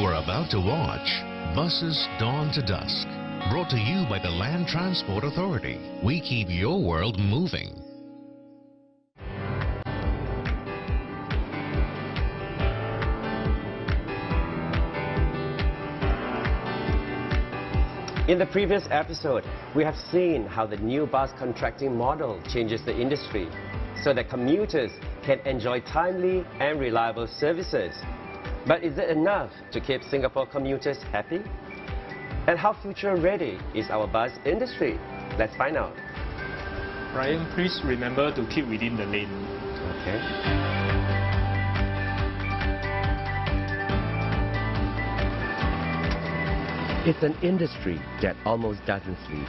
are about to watch Buses Dawn to Dusk, brought to you by the Land Transport Authority. We keep your world moving. In the previous episode, we have seen how the new bus contracting model changes the industry so that commuters can enjoy timely and reliable services. But is it enough to keep Singapore commuters happy? And how future-ready is our bus industry? Let's find out. Ryan, please remember to keep within the lane. Okay. It's an industry that almost doesn't sleep.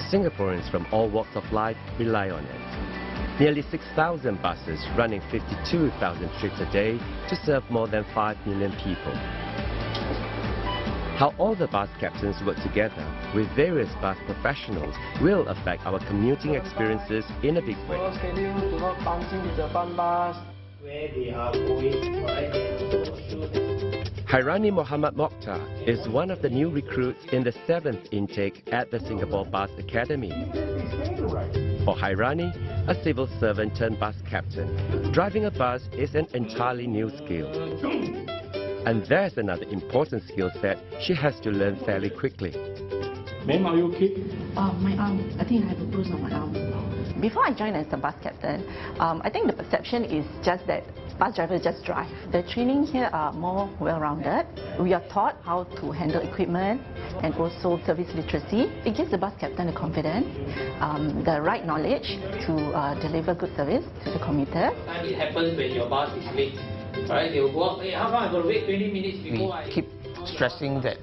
Singaporeans from all walks of life rely on it. Nearly 6,000 buses running 52,000 trips a day to serve more than 5 million people. How all the bus captains work together with various bus professionals will affect our commuting experiences in a big way. Where they are going, Hairani Muhammad Mokhtar is one of the new recruits in the 7th intake at the Singapore Bus Academy. For Hairani, a civil servant turned bus captain, driving a bus is an entirely new skill. And there's another important skill set she has to learn fairly quickly. Ma'am, are you okay? My arm. I think I have a bruise on my arm. Before I joined as the bus captain, I think the perception is just that bus drivers just drive. The training here are more well-rounded. We are taught how to handle equipment and also service literacy. It gives the bus captain the confidence, the right knowledge to deliver good service to the commuter. it happens when your bus is late. Alright, they will go up, hey, how come I got to wait 20 minutes before We keep stressing that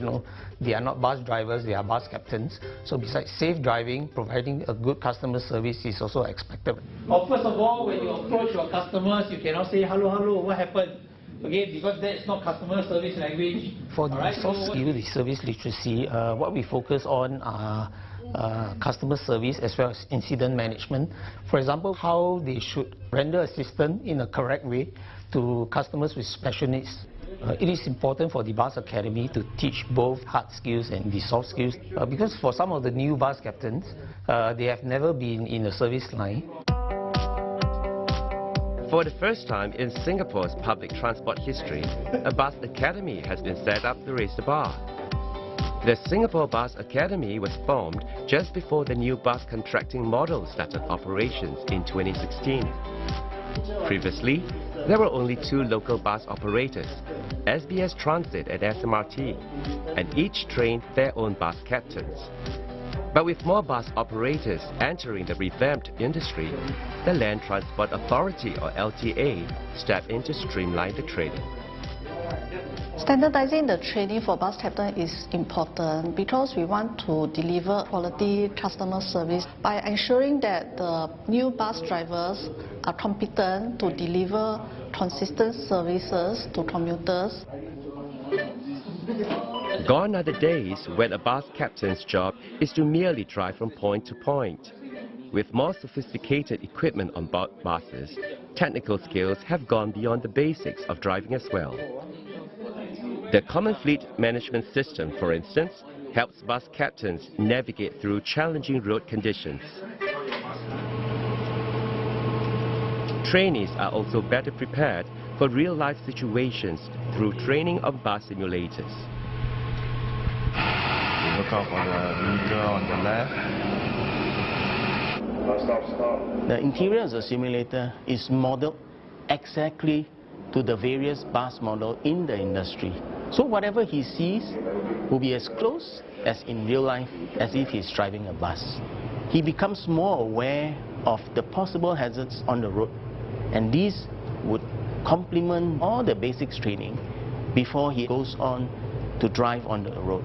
they are not bus drivers, they are bus captains. So besides safe driving, providing a good customer service is also expected. Or first of all, when you approach your customers, you cannot say, hello, what happened? Okay, because that is not customer service language. For the soft skill, the service literacy, what we focus on are customer service as well as incident management. For example, how they should render assistance in a correct way to customers with special needs. It is important for the Bus Academy to teach both hard skills and the soft skills because for some of the new bus captains, they have never been in a service line. For the first time in Singapore's public transport history, a bus academy has been set up to raise the bar. The Singapore Bus Academy was formed just before the new bus contracting model started operations in 2016. Previously, there were only 2 local bus operators, SBS Transit and SMRT, and each trained their own bus captains. But with more bus operators entering the revamped industry, the Land Transport Authority, or LTA, stepped in to streamline the training. Standardizing the training for bus captain is important because we want to deliver quality customer service by ensuring that the new bus drivers are competent to deliver consistent services to commuters. Gone are the days when a bus captain's job is to merely drive from point to point. With more sophisticated equipment on board buses, technical skills have gone beyond the basics of driving as well. The Common Fleet Management System, for instance, helps bus captains navigate through challenging road conditions. Trainees are also better prepared for real-life situations through training on bus simulators. Look out for the meter on the left. Stop. The interior of the simulator is modeled exactly to the various bus models in the industry. So whatever he sees will be as close as in real life as if he's driving a bus. He becomes more aware of the possible hazards on the road, and these would complement all the basics training before he goes on to drive on the road.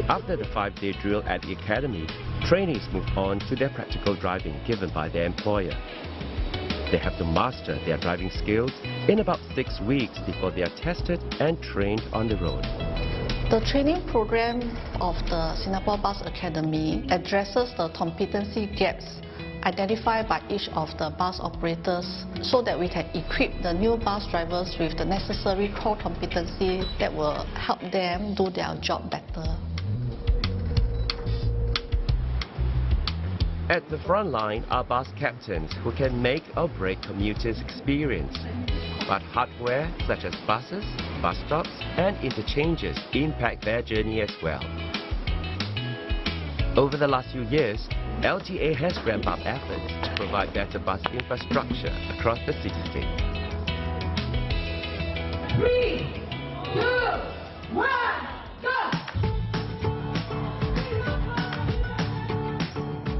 After the 5-day drill at the academy, trainees move on to their practical driving given by their employer. They have to master their driving skills in about 6 weeks before they are tested and trained on the road. The training program of the Singapore Bus Academy addresses the competency gaps identified by each of the bus operators so that we can equip the new bus drivers with the necessary core competency that will help them do their job better. At the front line are bus captains who can make or break commuters' experience. But hardware such as buses, bus stops and interchanges impact their journey as well. Over the last few years, LTA has ramped up efforts to provide better bus infrastructure across the city-state. 3, 2, 1, go!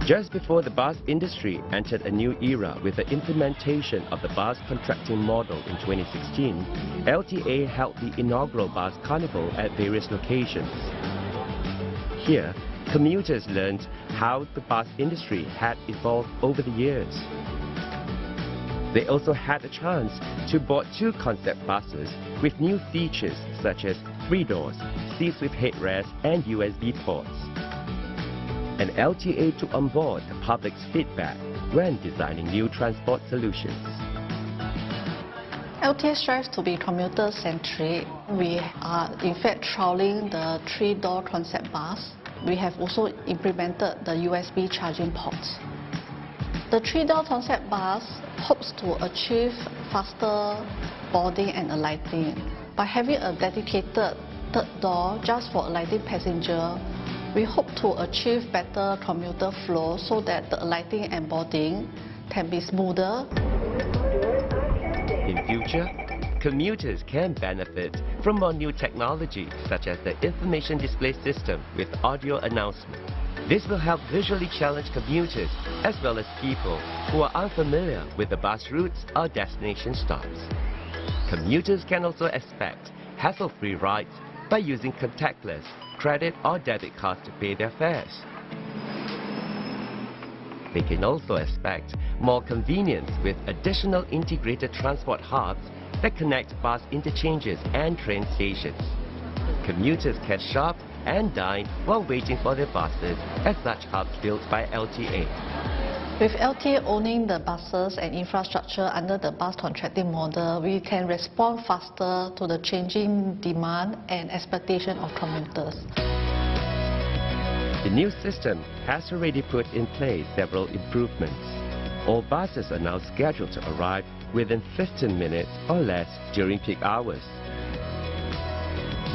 Just before the bus industry entered a new era with the implementation of the bus contracting model in 2016, LTA held the inaugural bus carnival at various locations. Here, commuters learned how the bus industry had evolved over the years. They also had a chance to board 2 concept buses with new features such as 3 doors, seats with headrests and USB ports. And LTA took on board the public's feedback when designing new transport solutions. LTA strives to be commuter-centric. We are in fact trialing the 3-door concept bus. We have also implemented the USB charging ports. The 3-door concept bus hopes to achieve faster boarding and alighting. By having a dedicated 3rd door just for alighting passenger, we hope to achieve better commuter flow so that the alighting and boarding can be smoother. In future, commuters can benefit from more new technology such as the information display system with audio announcement. This will help visually challenged commuters as well as people who are unfamiliar with the bus routes or destination stops. Commuters can also expect hassle-free rides by using contactless, credit or debit cards to pay their fares. They can also expect more convenience with additional integrated transport hubs that connect bus interchanges and train stations. Commuters can shop and dine while waiting for their buses at such hubs built by LTA. With LTA owning the buses and infrastructure under the bus contracting model, we can respond faster to the changing demand and expectation of commuters. The new system has already put in place several improvements. All buses are now scheduled to arrive within 15 minutes or less during peak hours.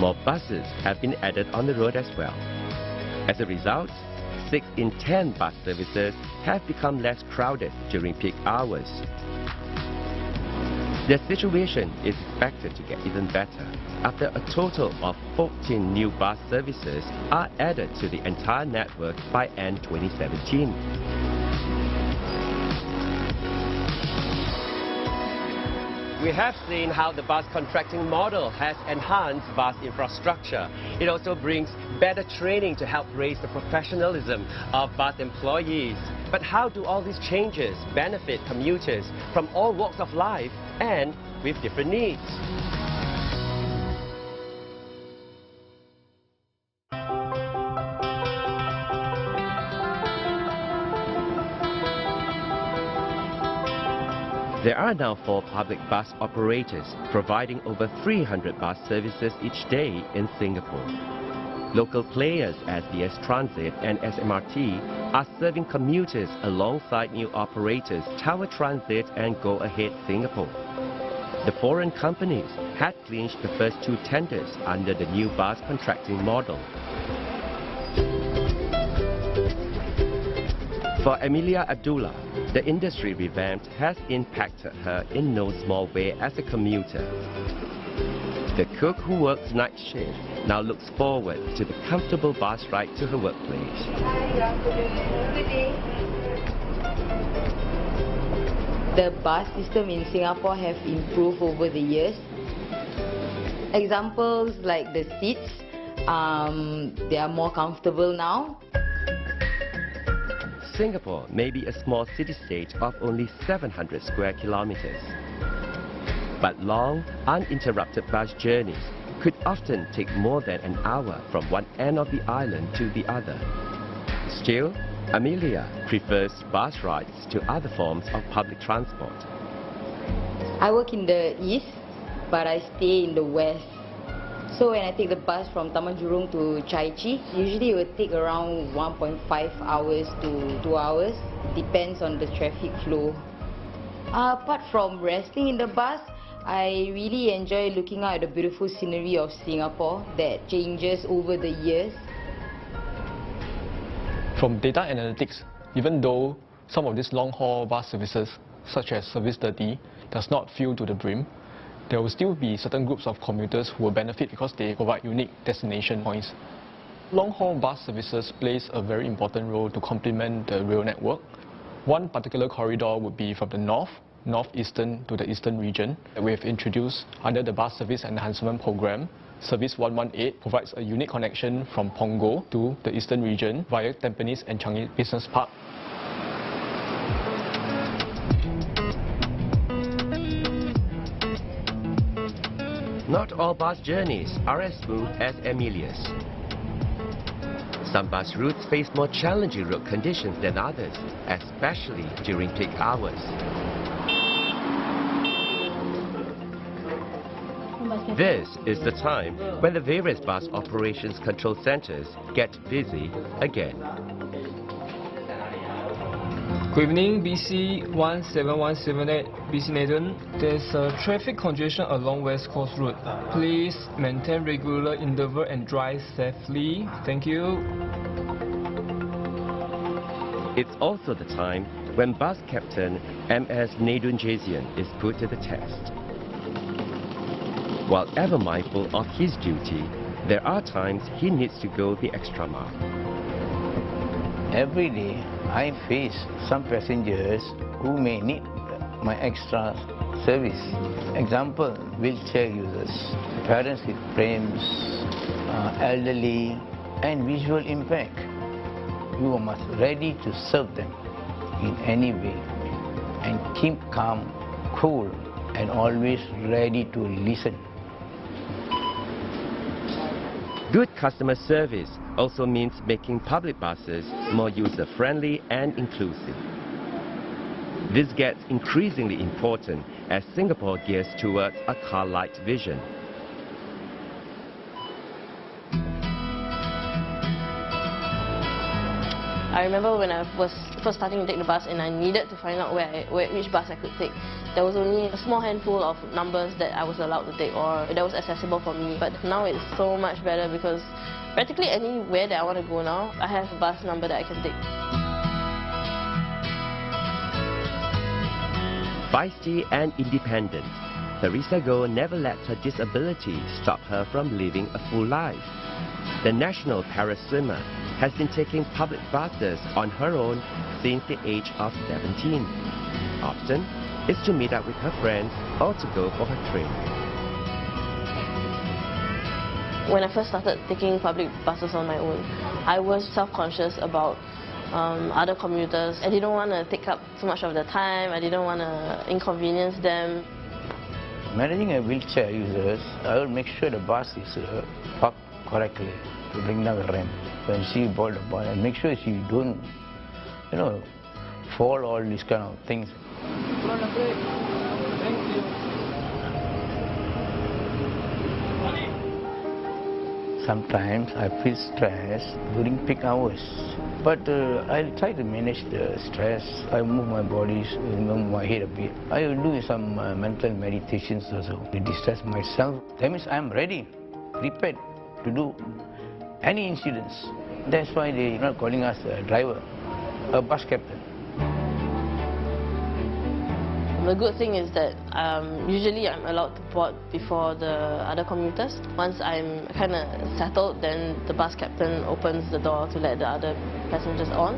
More buses have been added on the road as well. As a result, 6 in 10 bus services have become less crowded during peak hours. The situation is expected to get even better after a total of 14 new bus services are added to the entire network by end 2017. We have seen how the bus contracting model has enhanced bus infrastructure. It also brings better training to help raise the professionalism of bus employees. But how do all these changes benefit commuters from all walks of life and with different needs? There are now 4 public bus operators providing over 300 bus services each day in Singapore. Local players SBS Transit and SMRT are serving commuters alongside new operators Tower Transit and Go Ahead Singapore. The foreign companies had clinched the first 2 tenders under the new bus contracting model. For Emilia Abdullah, the industry revamp has impacted her in no small way as a commuter. The cook who works night shift now looks forward to the comfortable bus ride to her workplace. The bus system in Singapore have improved over the years. Examples like the seats, they are more comfortable now. Singapore may be a small city-state of only 700 square kilometers. But long, uninterrupted bus journeys could often take more than an hour from one end of the island to the other. Still, Amelia prefers bus rides to other forms of public transport. I work in the east, but I stay in the west. So when I take the bus from Taman Jurong to Chai Chee, usually it will take around 1.5 hours to 2 hours. Depends on the traffic flow. Apart from resting in the bus, I really enjoy looking out at the beautiful scenery of Singapore that changes over the years. From data analytics, even though some of these long-haul bus services, such as Service 30, does not fill to the brim, there will still be certain groups of commuters who will benefit because they provide unique destination points. Long-haul bus services plays a very important role to complement the rail network. One particular corridor would be from the northeastern to the eastern region that we have introduced under the Bus Service Enhancement Program. Service 118 provides a unique connection from Punggol to the eastern region via Tampines and Changi Business Park. Not all bus journeys are as smooth as Amelia's. Some bus routes face more challenging road conditions than others, especially during peak hours. This is the time when the various bus operations control centers get busy again. Good evening, BC 17178, BC Nathan. There's a traffic congestion along West Coast Road. Please maintain regular interval and drive safely. Thank you. It's also the time when bus captain MS Nedun Jazian is put to the test. While ever mindful of his duty, there are times he needs to go the extra mile. Every day, I face some passengers who may need my extra service. Example, wheelchair users, parents with frames, elderly, and visual impact. You must be ready to serve them in any way and keep calm, cool, and always ready to listen. Good customer service also means making public buses more user-friendly and inclusive. This gets increasingly important as Singapore gears towards a car-light vision. I remember when I was first starting to take the bus and I needed to find out which bus I could take. There was only a small handful of numbers that I was allowed to take or that was accessible for me. But now it's so much better because practically anywhere that I want to go now, I have a bus number that I can take. Feisty and independent, Teresa Goh never let her disability stop her from living a full life. The national para-swimmer has been taking public buses on her own since the age of 17. Often, it's to meet up with her friends or to go for her training. When I first started taking public buses on my own, I was self-conscious about other commuters. I didn't want to take up too much of their time. I didn't want to inconvenience them. Managing a wheelchair users, I will make sure the bus is parked correctly to bring down the ramp. When she board the bus, and make sure she don't, fall all these kind of things. Sometimes I feel stressed during peak hours, but I try to manage the stress. I move my body, move my head a bit. I will do some mental meditations also to distress myself. That means I'm ready, prepared to do any incidents. That's why they're not calling us a driver, a bus captain. The good thing is that usually I'm allowed to board before the other commuters. Once I'm kind of settled, then the bus captain opens the door to let the other passengers on.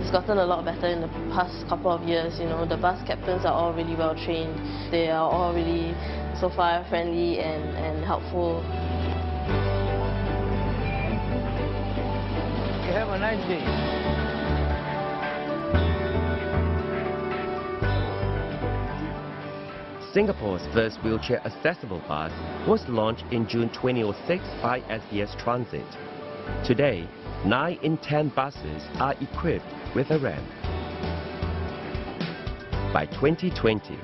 It's gotten a lot better in the past couple of years. The bus captains are all really well trained. They are all really so far friendly and helpful. Have a nice day. Singapore's first wheelchair-accessible bus was launched in June 2006 by SBS Transit. Today, 9 in 10 buses are equipped with a ramp. By 2020,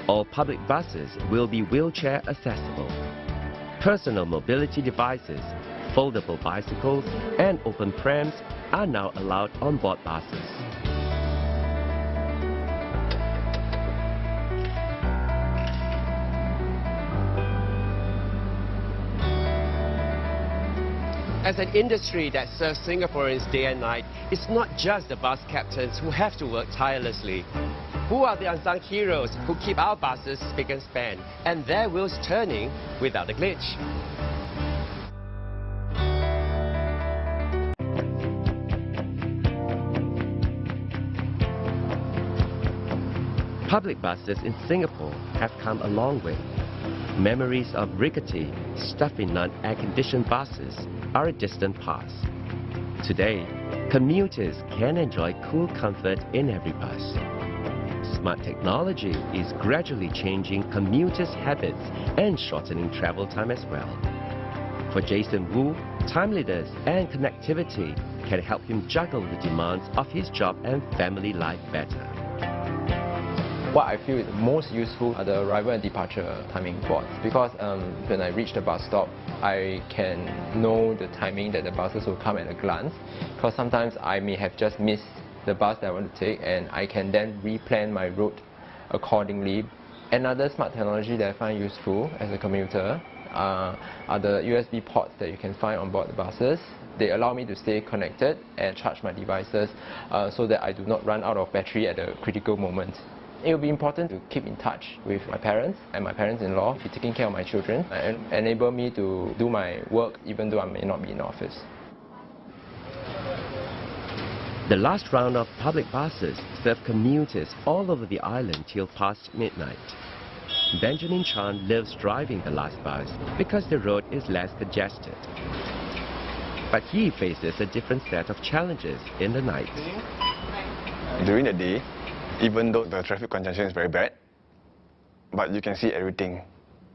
all public buses will be wheelchair accessible. Personal mobility devices, foldable bicycles, and open prams are now allowed on board buses. As an industry that serves Singaporeans day and night, it's not just the bus captains who have to work tirelessly. Who are the unsung heroes who keep our buses spick and span and their wheels turning without a glitch? Public buses in Singapore have come a long way. Memories of rickety, stuffy, non-air-conditioned buses are a distant past. Today, commuters can enjoy cool comfort in every bus. Smart technology is gradually changing commuters' habits and shortening travel time as well. For Jason Wu, timeliness and connectivity can help him juggle the demands of his job and family life better. What I feel is most useful are the arrival and departure timing boards, because when I reach the bus stop, I can know the timing that the buses will come at a glance, because sometimes I may have just missed the bus that I want to take, and I can then replan my route accordingly. Another smart technology that I find useful as a commuter are the USB ports that you can find on board the buses. They allow me to stay connected and charge my devices so that I do not run out of battery at a critical moment. It will be important to keep in touch with my parents and my parents-in-law, be taking care of my children, and enable me to do my work even though I may not be in the office. The last round of public buses serve commuters all over the island till past midnight. Benjamin Chan lives driving the last bus because the road is less congested. But he faces a different set of challenges in the night. During the day, even though the traffic congestion is very bad, but you can see everything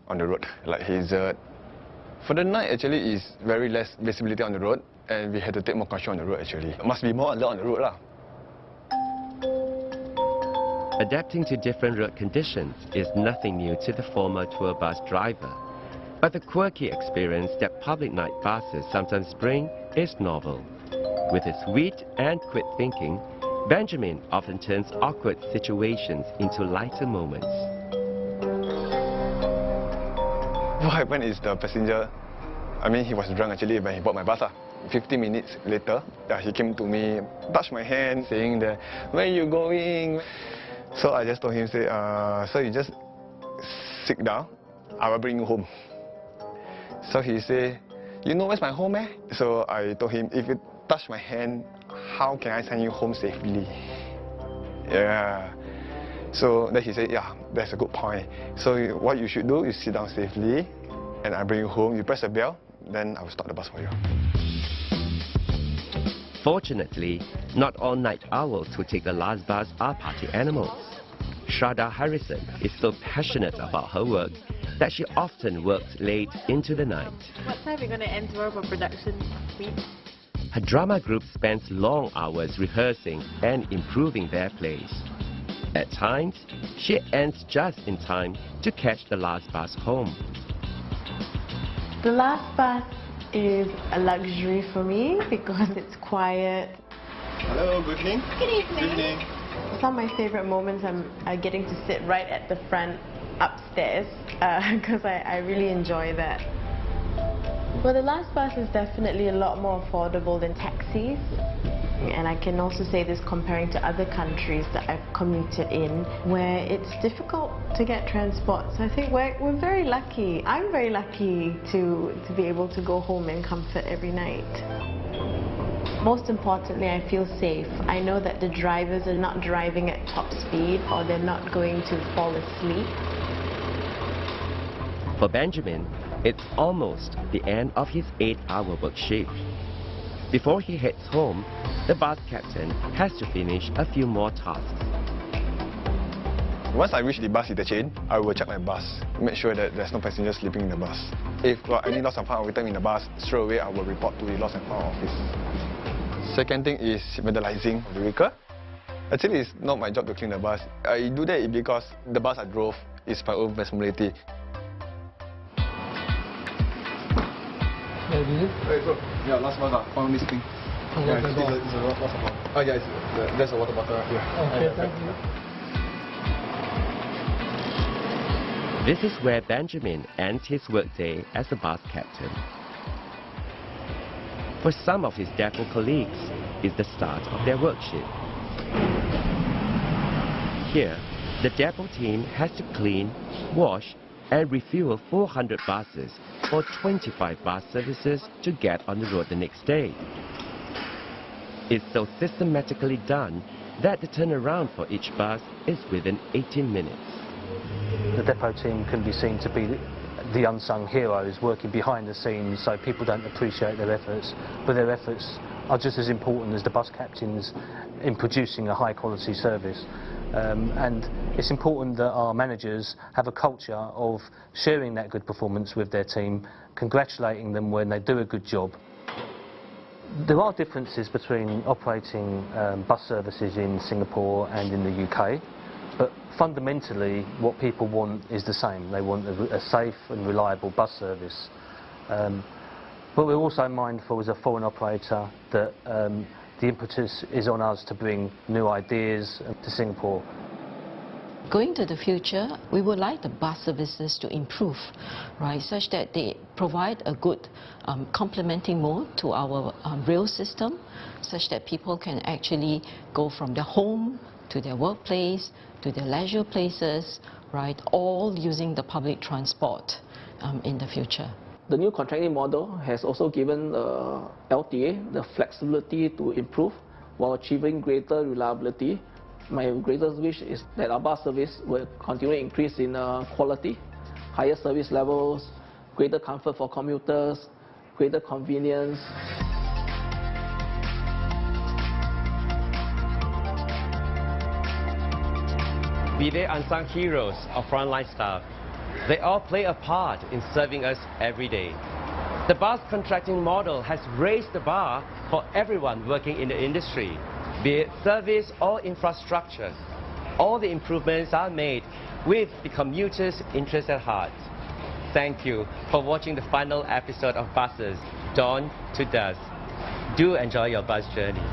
on the road, like hazard. For the night, actually, is very less visibility on the road, and we had to take more control on the road, actually. Must be more alert on the road, lah. Adapting to different road conditions is nothing new to the former tour bus driver. But the quirky experience that public night buses sometimes bring is novel. With his wit and quick thinking, Benjamin often turns awkward situations into lighter moments. What happened is the passenger, he was drunk actually when he bought my bus. 15 minutes later, he came to me, touched my hand, saying that, "Where are you going?" So I just told him, "Sir, you just sit down, I will bring you home." So he said, "You know where's my home, eh?" So I told him, "If you touch my hand, how can I send you home safely?" Yeah. So then he said, "Yeah, that's a good point. So what you should do is sit down safely, and I bring you home. You press the bell, then I will start the bus for you." Fortunately, not all night owls who take the last bus are party animals. Shraddha Harrison is so passionate about her work that she often works late into the night. What time are we going to end tomorrow for production meet? Her drama group spends long hours rehearsing and improving their plays. At times, she ends just in time to catch the last bus home. The last bus is a luxury for me because it's quiet. Hello, good evening. Good evening. Good evening. Some of my favorite moments are getting to sit right at the front upstairs because I really enjoy that. Well, the last bus is definitely a lot more affordable than taxis. And I can also say this comparing to other countries that I've commuted in, where it's difficult to get transport. So I think we're very lucky. I'm very lucky to be able to go home in comfort every night. Most importantly, I feel safe. I know that the drivers are not driving at top speed or they're not going to fall asleep. For Benjamin, it's almost the end of his 8-hour work shift. Before he heads home, the bus captain has to finish a few more tasks. Once I reach the bus interchange, I will check my bus, make sure that there's no passengers sleeping in the bus. If got any loss and found item in the bus, straight away I will report to the lost and found office. Second thing is vandalizing the vehicle. Actually, it's not my job to clean the bus. I do that because the bus I drove is my own responsibility. Yeah, last bus, found this thing. Yeah, it's a lost bottle. Oh yeah, there's a water bottle right here. Okay, thank you. This is where Benjamin ends his workday as a bus captain. For some of his depot colleagues, it's the start of their work shift. Here, the depot team has to clean, wash, and refuel 400 buses for 25 bus services to get on the road the next day. It's so systematically done that the turnaround for each bus is within 18 minutes. The depot team can be seen to be the unsung heroes working behind the scenes, so people don't appreciate their efforts, but their efforts are just as important as the bus captains in producing a high quality service. And it's important that our managers have a culture of sharing that good performance with their team, congratulating them when they do a good job. There are differences between operating bus services in Singapore and in the UK, but fundamentally what people want is the same. They want a safe and reliable bus service. But we're also mindful as a foreign operator that the impetus is on us to bring new ideas to Singapore. Going to the future, we would like the bus services to improve, right, such that they provide a good complementing mode to our rail system, such that people can actually go from their home to their workplace, to their leisure places, right, all using the public transport in the future. The new contracting model has also given LTA the flexibility to improve while achieving greater reliability. My greatest wish is that our bus service will continue to increase in quality, higher service levels, greater comfort for commuters, greater convenience. Be they unsung heroes or frontline staff, they all play a part in serving us every day. The bus contracting model has raised the bar for everyone working in the industry, be it service or infrastructure. All the improvements are made with the commuters' interest at heart. Thank you for watching the final episode of Buses, Dawn to Dusk. Do enjoy your bus journey.